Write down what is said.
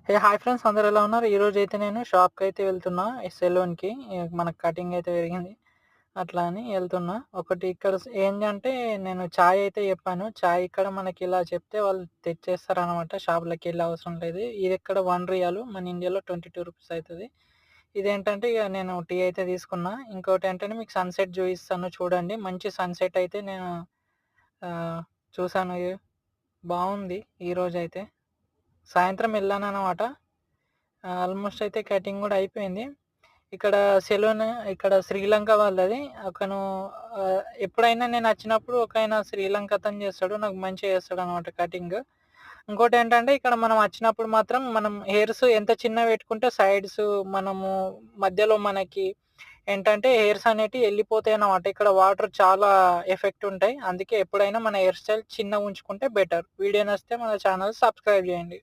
Hi friends, అందరూ ఎలా ఉన్నారు? ఈరోజైతే నేను షాప్‌కైతే వెళ్తున్నా. ఈ సెలూన్‌కి. మనకు కటింగ్ అయితే పెరిగింది. అట్లా అని ఎళ్తున్నా. ఒకటి ఇక్కడ ఏంటంటే నేను చాయ్ అయితే చెప్పాను. చాయ్ ఇక్కడ మనకి ఇలా చెప్తే వాళ్ళు తెచ్చేస్తారనమాట. షాప్‌లకెళ్ళే అవసరం లేదు. ఇదెక్కడ ₹1 మన ఇండియాలో ₹22 అయితది. ఇదేంటంటే ఇగ నేను టీ అయితే తీసుకున్నా. ఇంకోటేంటంటే మీకు సన్‌సెట్ చూయిస్తాను చూడండి. మంచి సన్‌సెట్ అయితే నేను ఆహ్, చూసాను. బావుంది ఈరోజైతే. సాయంత్రం ఎళ్ళాననమాట. ఆల్మోస్ట్ అయితే కటింగ్ గూడా అయిపోయింది. ఇక్కడ సెలూన్ ఇక్కడ శ్రీలంక వాళ్ళది. అతను ఎప్పుడైనా నేనచ్చినప్పుడు ఒకాయన శ్రీలంక అతను చేస్తాడు. నాకు మంచిగా చేస్తాడనమాట కటింగ్. ఇంకోటేంటంటే ఇక్కడ మనం అచ్చినప్పుడు మాత్రం మనం హెయిర్స్ ఎంత చిన్నవి పెట్టుకుంటే సైడ్స్ మనము మధ్యలో మనకి ఏంటంటే హెయిర్స్ అనేటివి ఎళ్ళిపోతాయన్నమాట. ఇక్కడ వాటర్ చాలా ఎఫెక్ట్ ఉంటాయి. అందుకే ఎప్పుడైనా మన హెయిర్ స్టైల్ చిన్నగుంచుకుంటే బెటర్. వీడియో నచ్చితే మన ఛానల్ సబ్స్క్రైబ్ చేయండి.